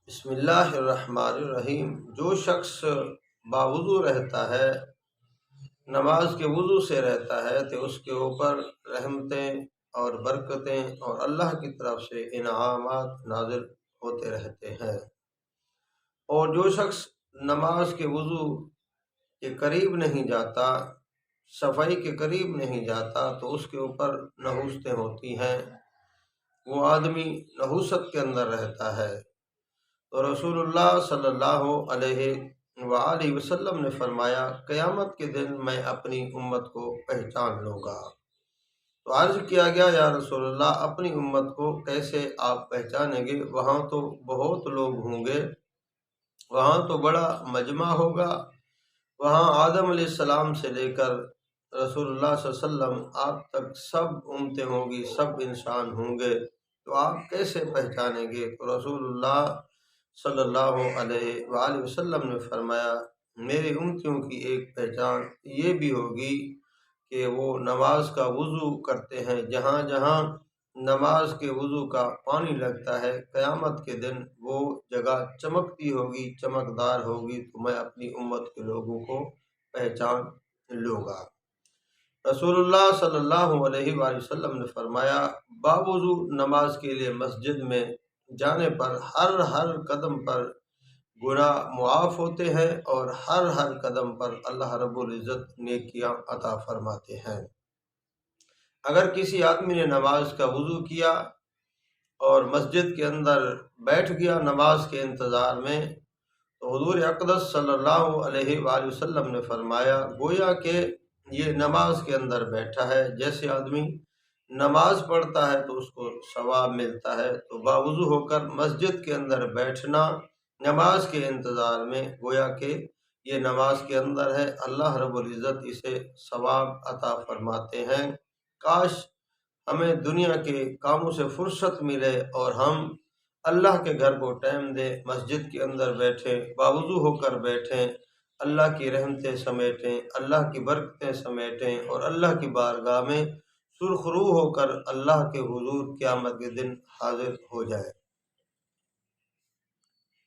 بسم اللہ الرحمن الرحیم۔ جو شخص باوضو رہتا ہے، نماز کے وضو سے رہتا ہے، تو اس کے اوپر رحمتیں اور برکتیں اور اللہ کی طرف سے انعامات نازل ہوتے رہتے ہیں۔ اور جو شخص نماز کے وضو کے قریب نہیں جاتا، صفائی کے قریب نہیں جاتا، تو اس کے اوپر نحوستیں ہوتی ہیں، وہ آدمی نحوست کے اندر رہتا ہے۔ تو رسول اللہ صلی اللہ علیہ وآلہ وسلم نے فرمایا، قیامت کے دن میں اپنی امت کو پہچان لوں گا۔ تو عرض کیا گیا، یا رسول اللہ، اپنی امت کو کیسے آپ پہچانیں گے؟ وہاں تو بہت لوگ ہوں گے، وہاں تو بڑا مجمع ہوگا، وہاں آدم علیہ السلام سے لے کر رسول اللہ صلی اللہ علیہ وسلم آپ تک سب امتیں ہوں گی، سب انسان ہوں گے، تو آپ کیسے پہچانیں گے؟ تو رسول اللہ صلی اللہ علیہ وآلہ وسلم نے فرمایا، میری امتیوں کی ایک پہچان یہ بھی ہوگی کہ وہ نماز کا وضو کرتے ہیں، جہاں جہاں نماز کے وضو کا پانی لگتا ہے، قیامت کے دن وہ جگہ چمکتی ہوگی، چمکدار ہوگی، تو میں اپنی امت کے لوگوں کو پہچان لوں گا۔ رسول اللہ صلی اللہ علیہ وآلہ وسلم نے فرمایا، باوضو نماز کے لیے مسجد میں جانے پر ہر قدم پر گناہ معاف ہوتے ہیں، اور ہر قدم پر اللہ رب العزت نیکیاں عطا فرماتے ہیں۔ اگر کسی آدمی نے نماز کا وضو کیا اور مسجد کے اندر بیٹھ گیا نماز کے انتظار میں، تو حضور اقدس صلی اللہ علیہ وآلہ وسلم نے فرمایا، گویا کہ یہ نماز کے اندر بیٹھا ہے۔ جیسے آدمی نماز پڑھتا ہے تو اس کو ثواب ملتا ہے، تو باوضو ہو کر مسجد کے اندر بیٹھنا نماز کے انتظار میں، گویا کہ یہ نماز کے اندر ہے، اللہ رب العزت اسے ثواب عطا فرماتے ہیں۔ کاش ہمیں دنیا کے کاموں سے فرصت ملے اور ہم اللہ کے گھر کو ٹائم دیں، مسجد کے اندر بیٹھیں، باوضو ہو کر بیٹھیں، اللہ کی رحمتیں سمیٹیں، اللہ کی برکتیں سمیٹیں، اور اللہ کی بارگاہ میں سرخرو ہو کر اللہ کے حضور قیامت کے دن حاضر ہو جائے۔